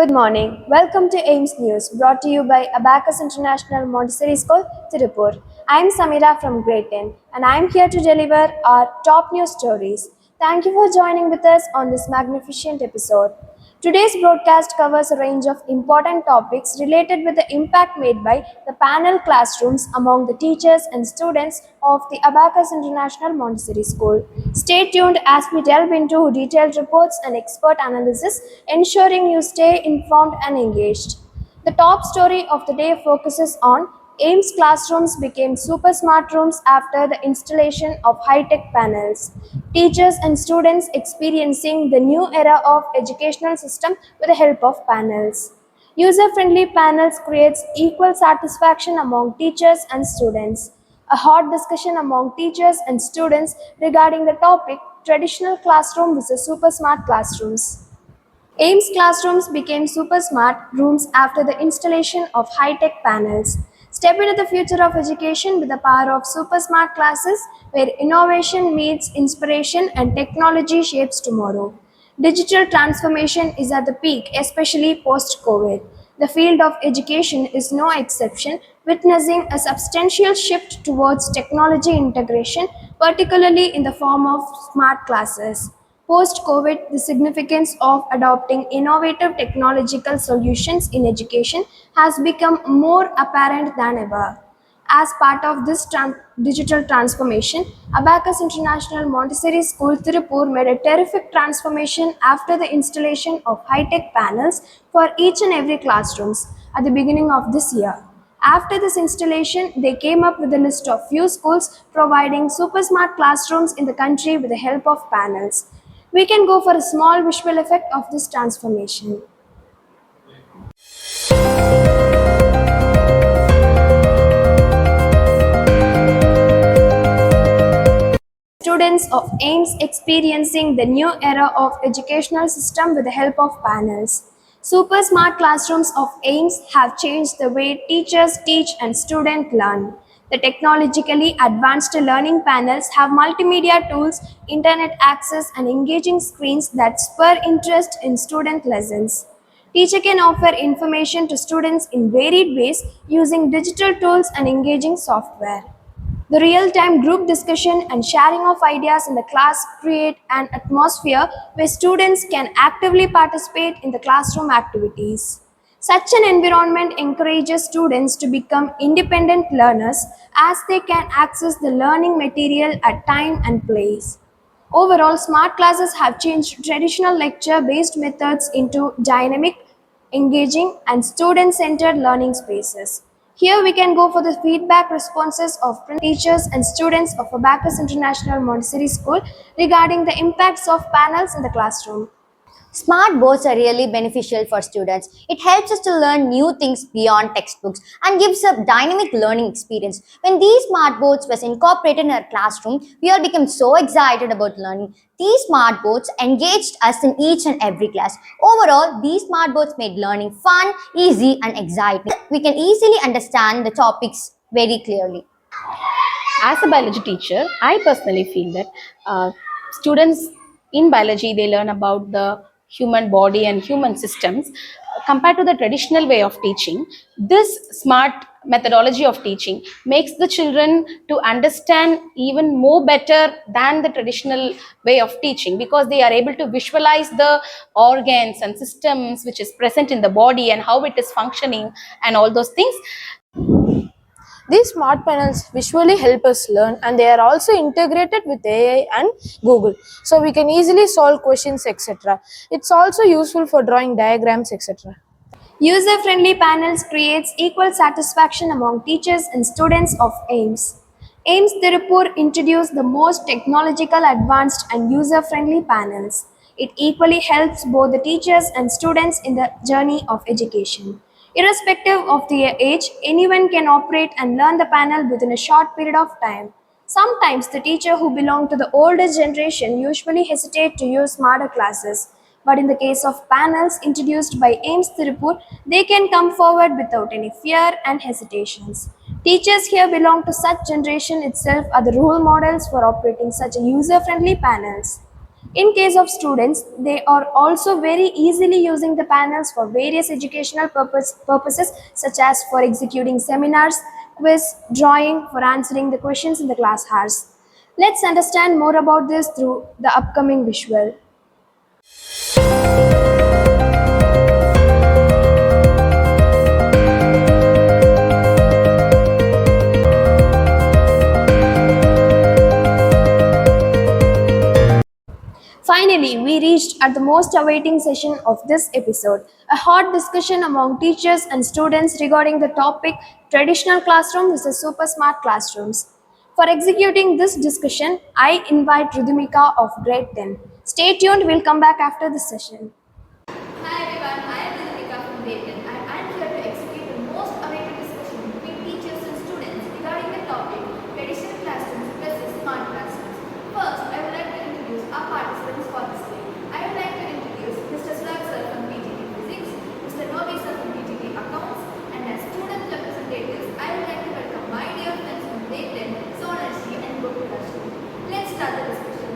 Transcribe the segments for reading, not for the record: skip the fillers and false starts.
Good morning. Welcome to AIMS News, brought to you by Abacus International Montessori School, Tirupur. I am Samira from Grade 10, and I am here to deliver our top news stories. Thank you for joining with us on this magnificent episode. Today's broadcast covers a range of important topics related with the impact made by the panel classrooms among the teachers and students of the Abacus International Montessori School. Stay tuned as we delve into detailed reports and expert analysis, ensuring you stay informed and engaged. The top story of the day focuses on AIMS classrooms became super smart rooms after the installation of high-tech panels. Teachers and students experiencing the new era of educational system with the help of panels. User-friendly panels creates equal satisfaction among teachers and students. A hot discussion among teachers and students regarding the topic traditional classroom versus super smart classrooms. AIMS classrooms became super smart rooms after the installation of high-tech panels. Step into the future of education with the power of super smart classes where innovation meets inspiration and technology shapes tomorrow. Digital transformation is at the peak, especially post-COVID. The field of education is no exception, witnessing a substantial shift towards technology integration, particularly in the form of smart classes. Post COVID, the significance of adopting innovative technological solutions in education has become more apparent than ever. As part of this digital transformation, Abacus International Montessori School Tirupur made a terrific transformation after the installation of high-tech panels for each and every classrooms at the beginning of this year. After this installation, they came up with a list of few schools providing super smart classrooms in the country with the help of panels. We can go for a small visual effect of this transformation. Students of AIMS experiencing the new era of educational system with the help of panels. Super smart classrooms of AIMS have changed the way teachers teach and students learn. The technologically advanced learning panels have multimedia tools, internet access, and engaging screens that spur interest in student lessons. Teacher can offer information to students in varied ways using digital tools and engaging software. The real-time group discussion and sharing of ideas in the class create an atmosphere where students can actively participate in the classroom activities. Such an environment encourages students to become independent learners as they can access the learning material at time and place. Overall, smart classes have changed traditional lecture-based methods into dynamic, engaging, and student-centered learning spaces. Here we can go for the feedback responses of teachers and students of Abacus International Montessori School regarding the impacts of panels in the classroom. Smart boards are really beneficial for students. It helps us to learn new things beyond textbooks and gives a dynamic learning experience. When these smart boards was incorporated in our classroom, we all became so excited about learning. These smart boards engaged us in each and every class. Overall, these smart boards made learning fun, easy, and exciting. We can easily understand the topics very clearly. As a biology teacher, I personally feel that students in biology, they learn about the human body and human systems. Compared to the traditional way of teaching, this smart methodology of teaching makes the children to understand even more better than the traditional way of teaching, because they are able to visualize the organs and systems which is present in the body and how it is functioning and all those things. These smart panels visually help us learn, and they are also integrated with AI and Google, so we can easily solve questions, etc. It's also useful for drawing diagrams, etc. User-friendly panels creates equal satisfaction among teachers and students of AIMS. AIMS Tirupur introduced the most technological advanced and user-friendly panels. It equally helps both the teachers and students in the journey of education. Irrespective of their age, anyone can operate and learn the panel within a short period of time. Sometimes the teacher who belong to the older generation usually hesitate to use smarter classes, but in the case of panels introduced by AIMS Tirupur, they can come forward without any fear and hesitations. Teachers here belong to such generation itself are the role models for operating such a user-friendly panels. In case of students, they are also very easily using the panels for various educational purposes such as for executing seminars, quiz, drawing, for answering the questions in the class hours. Let's understand more about this through the upcoming visual. Finally, we reached at the most awaiting session of this episode, a hot discussion among teachers and students regarding the topic traditional classroom versus super smart classrooms. For executing this discussion, I invite Rudhimika of grade 10. Stay tuned, we'll come back after this session. Hi everyone, I am Tirupur from Dayton and I am here to execute the most awaited discussion between teachers and students regarding the topic traditional classrooms versus smart classrooms. First, I would like to introduce our participants for this day. I would like to introduce Mr. Slag sir from PGT Physics, Mr. Novi sir from PGT Accounts, and as student representatives, I would like to welcome my dear friends from Dayton, Sonalji and Gopikashi. Let's start the discussion.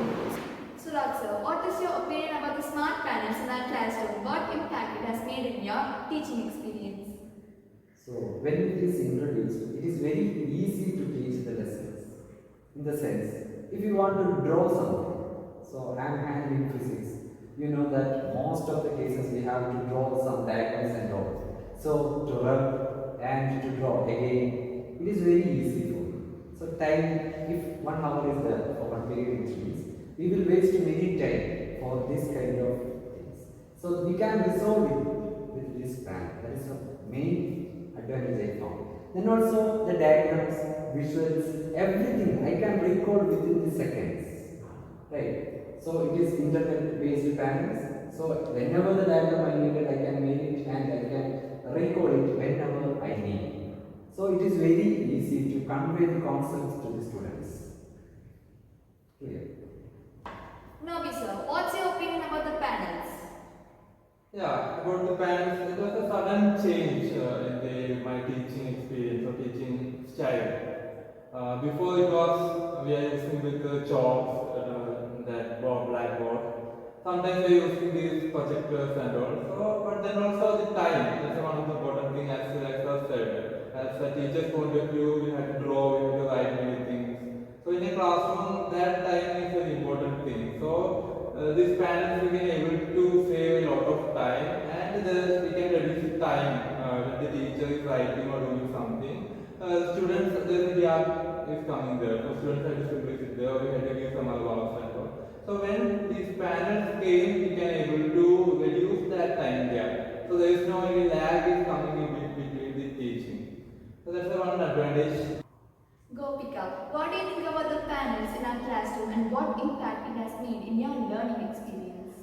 Suraj sir, what is your opinion about the smart panels in our classroom? What impact it has made in your teaching experience? So when it is introduced, it is very easy to teach the lessons. In the sense, if you want to draw something, so I am handling physics, you know that most of the cases we have to draw some diagrams and all. So to rub and to draw again, it is very easy for me. So time, if 1 hour is there for one period which means, we will waste many time for this kind of things. So we can resolve it with this plan. That is the main advantage I found. Then also the diagrams, visuals, everything I can recall within the seconds. Right. So it is internet based panels. So whenever the diagram I needed, I can make it and I can recall it whenever I need. So it is very easy to convey the concepts to the students. Clear. Novi sir, what's your opinion about the panels? Yeah, about the panels, it was a sudden change my teaching experience or teaching style. Before it was we are using with the chalks, that board, blackboard. Sometimes we are using these projectors and all. So, but then also the time. That's one of the important thing as I said. As a teacher's point of view, we have to draw, we have to write many things. So in a classroom, that time is an important thing. So these panels we can able to save a lot of time, and we can reduce the time when the teacher is writing or doing something. Students, there is a gap is coming there. So students have to simply sit there. We have to give some advice and all. So when these panels came, we can able to reduce that time gap. So there is no any lag is coming in between the teaching. So that's the one advantage. Gopika, what do you think about the panels in our classroom and what impact it has made in your learning experience?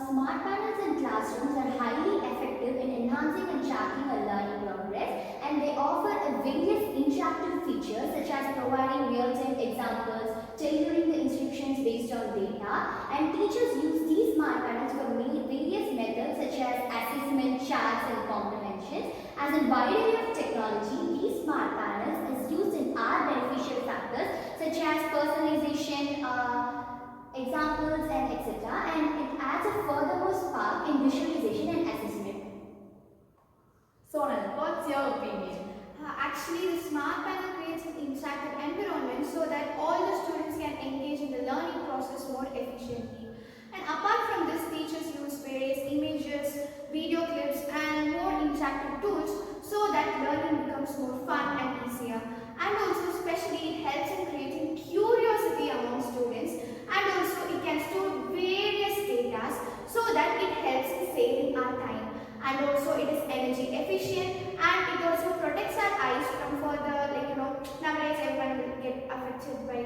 Smart panels in classrooms are highly effective in enhancing and tracking a learning progress, and they offer a various interactive features such as providing real-time examples, tailoring the instructions based on data, and teachers use these smart panels for various methods such as assessment, charts, and comprehension. As a wide array of technology, these smart panels is used in our beneficial factors such as personalization, examples, and etc. And it adds a furthermore spark in visualization and assessment. Sonal, what's your opinion? Actually, the smart panel creates an interactive environment so that all the students can engage in the learning process more efficiently. And apart from this, teachers use various images, video clips, and more interactive tools so that learning becomes more fun and easier. And also, especially, it helps in creating curiosity among students, and also it can store various data so that it helps in saving our time. And also it is energy efficient, and it also protects our eyes from further, nowadays everyone will get affected by.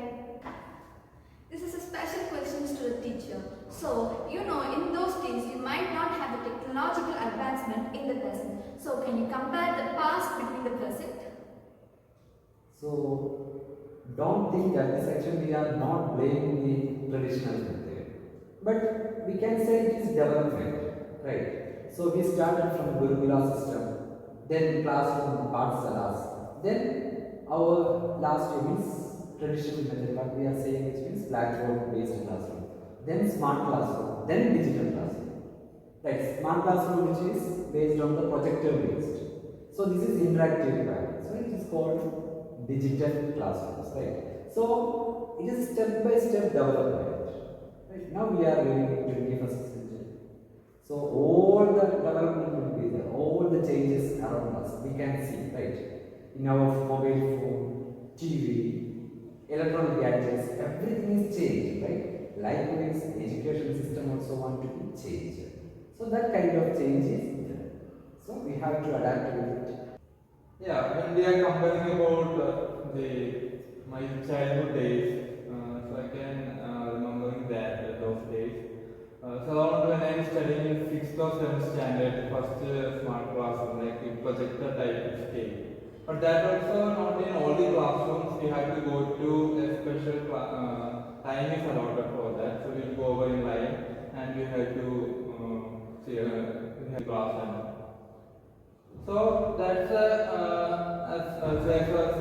This is a special question to the teacher. So, in those days you might not have the technological advancement in the present. So, can you compare the past between the present? So don't think that this actually we are not blaming the traditional method, but we can say it is development, right? So we started from Gurukula system, then classroom Pathsalas, then our last year means traditional method. What we are saying which means blackboard based classroom. then smart classroom, then digital classroom. Right, smart classroom which is based on the projector based. So this is interactive panel. So it is called digital classrooms, right? So it is step by step development. Right, now we are living in 21st century. So all the development will be there, all the changes around us we can see, right? In our mobile phone, TV, electronic gadgets, everything is changed, right? Likewise, education system also want to be changed. So that kind of change is there. So we have to adapt with it. Yeah, when we are comparing about the my childhood days, so I can remembering that those days. So around when I'm studying in sixth or seventh standard, the first smart classroom, like the projector type which came. But that also not in all the classrooms. We have to go to a special time is allotted for that. So we'll go over in line and we have to we have class and so that's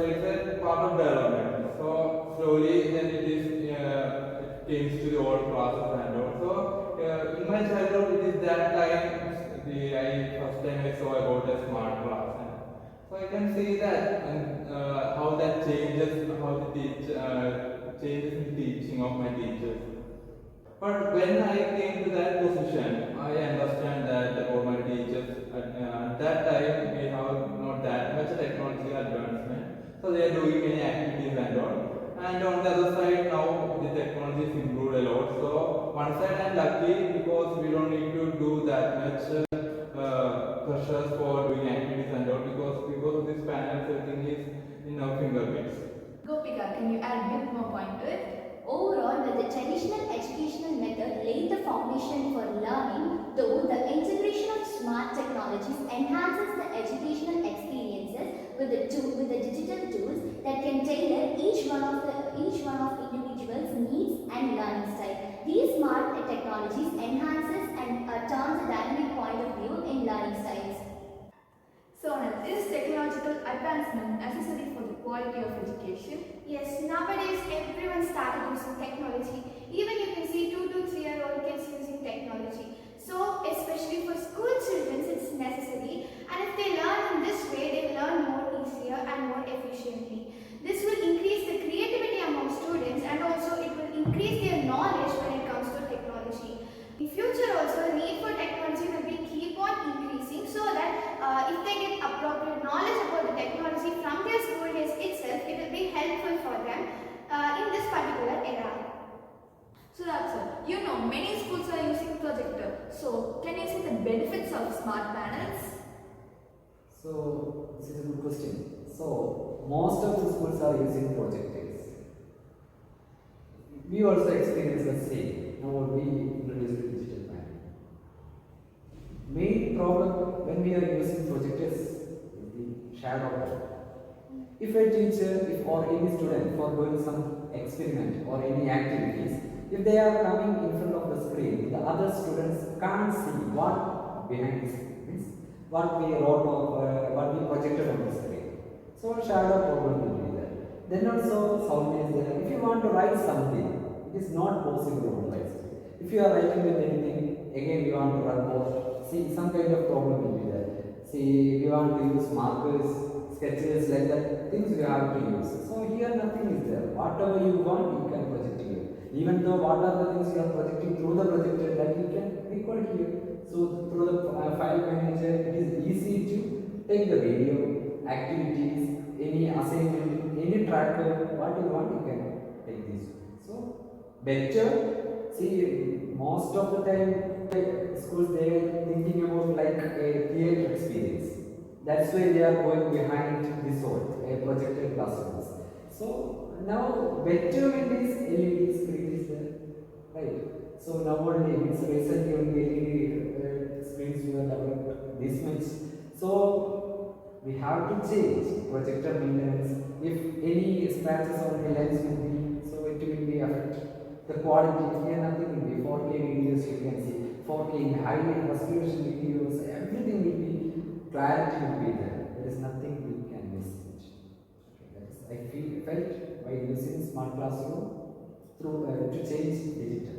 it's a part of development. So slowly then it came to the old classes and all. So in my childhood it is that time I first time I saw about a smart class. And so I can see that and how that changes, how the changes in the teaching of my teachers. But when I came to that position, I understand that about my teachers. At that time, we have not that much technology advancement, so they are doing many activities and all. And on the other side, now the technology is improved a lot. So one side I'm lucky because we don't need to do that much pressures for doing activities and all because of this panel, everything is in our fingertips. Gopika, can you add a bit more point to it? Overall, while the traditional educational method laid the foundation for learning, though the integration of smart technologies enhances the educational experiences with the digital tools that can tailor each one of individuals' needs and learning style. These smart technologies enhances and turns a dynamic point of view in learning styles. Sonal, is technological advancement necessary for the quality of education? Yes, nowadays everyone started using technology. Even you can see 2 to 3-year-old kids using technology. So, especially for school children, it's necessary. And if they learn in this way, they learn more easier and more efficiently. This will increase the creativity among students and also it will increase their knowledge when it comes to technology. In future also, the need for technology will be keep on increasing so that if they get appropriate knowledge about the technology from their school days itself, it will be helpful for them in this particular era. So that's it. You know, many schools are using projector. So, can you see the benefits of smart panels? So this is a good question. So most of the schools are using projectors. We also experience the same. Now we introduced the digital panel. Main problem when we are using projectors is the shadow problem. If a teacher, if or any student for doing some experiment or any activities, if they are coming in front of the screen, the other students can't see what behind the screen means what we wrote or what we projected on the screen. So shadow problem will be there. Then also sound is there. If you want to write something, it is not possible on the screen. If you are writing with anything, again you want to run more. See, some kind of problem will be there. See, if you want to use markers, sketches like that, things you have to use. So here nothing is there. Whatever you want, you can project here. Even though what are the things you are projecting through the projector, that you can record here. So through the file manager, it is easy to take the video, activities, any assignment, any tracker, what you want, you can take this. So better. See, most of the time schools they are thinking about like a theater experience. That's why they are going behind this whole a projected classrooms. So now betterment is LED screen is there, right? So now only it's recently only LED screens were developed this much. So we have to change projector maintenance. If any scratches on the lens will be, so it will be affect the quality. Here nothing will be 4K videos you can see, 4K in high resolution videos, everything will be clarity will be there. There is nothing we can miss it. Okay, that is I felt while using smart classroom through to change digital.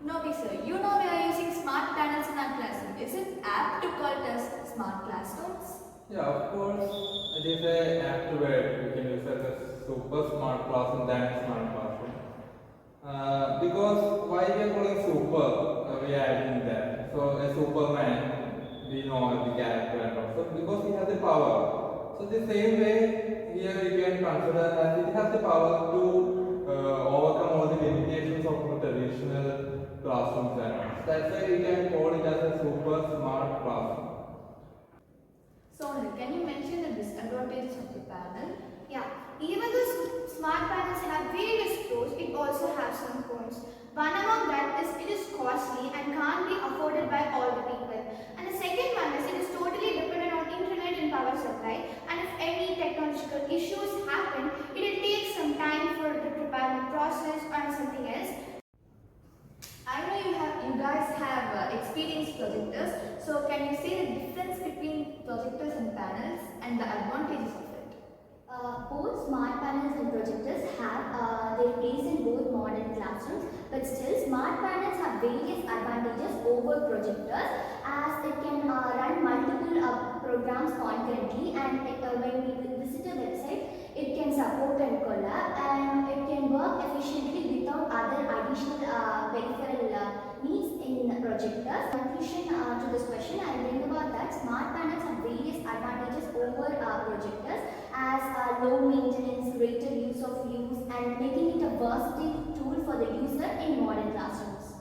No, sir. You know we are using smart panels in our classroom. Is it apt to call it as smart classrooms? Yeah, of course, it is a apt word. We can use as a super smart classroom than a smart classroom. Because why we are calling super, we are adding that. So a Superman, we know the character and also because he has the power. So the same way here we can consider as it has the power to overcome all the limitations of traditional classrooms and all. So that's why we can call it as a super smart classroom. Sonal, can you mention the disadvantages of the panel? Yeah, even though smart panels have various pros, it also has some cons. One among that is it is costly and can't be afforded by all the people. And the second one is it is totally dependent on internet and power supply. And if any technological issues happen, it will take some time for the preparation process or something else. I know you guys have experienced projectors. So can you say the difference between projectors and panels and the advantages of it? Both smart panels and projectors have their place in both modern classrooms, but still smart panels have various advantages over projectors as it can run multiple programs concurrently, and when we visit a website, it can support and collab, and it can work efficiently without other additional peripheral needs in projectors. Conclusion to this question, I bring about that smart panels have various advantages over projectors as low maintenance, greater use, and making it a versatile tool for the user in modern classrooms.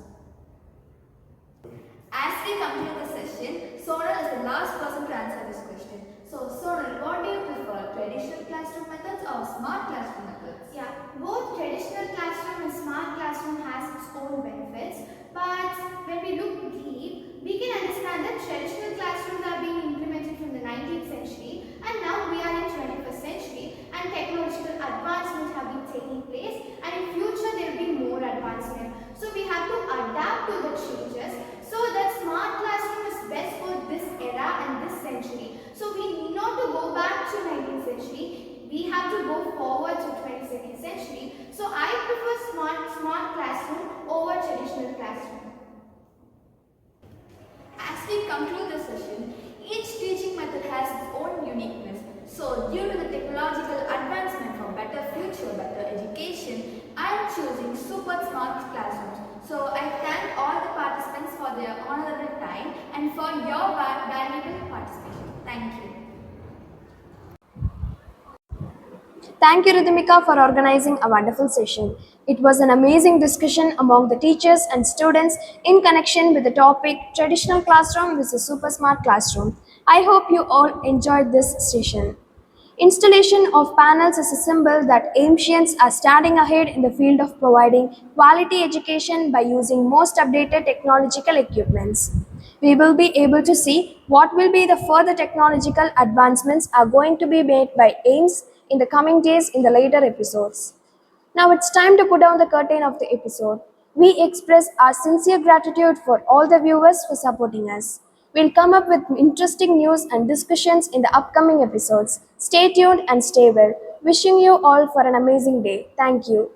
As we conclude the session, Sonal is the last person to answer this question. So Sonal, what do you prefer, traditional classroom methods or smart classroom methods? Yeah, both traditional classroom and smart classroom has its own benefits, but when we look deep, we can understand that traditional classrooms are being implemented from the 19th century and now we are in 21st century and technological advancements have been taking place and in future there will be more advancement. So we have to adapt to the changes so that smart classroom is best for this era and this century. So we need not to go back to 19th century. We have to go forward to 22nd century. So I prefer smart classroom over traditional classroom. As we conclude the session, each teaching method has its own uniqueness. So due to the technological advancement for better future, better education, I am choosing super smart classrooms. So I thank all the participants for their honorable time and for your valuable participation. Thank you. Thank you, Ridhimika, for organizing a wonderful session. It was an amazing discussion among the teachers and students in connection with the topic traditional classroom versus super smart classroom. I hope you all enjoyed this session. Installation of panels is a symbol that ancients are standing ahead in the field of providing quality education by using most updated technological equipments. We will be able to see what will be the further technological advancements are going to be made by AIMS in the coming days in the later episodes. Now it's time to put down the curtain of the episode. We express our sincere gratitude for all the viewers for supporting us. We'll come up with interesting news and discussions in the upcoming episodes. Stay tuned and stay well. Wishing you all for an amazing day. Thank you.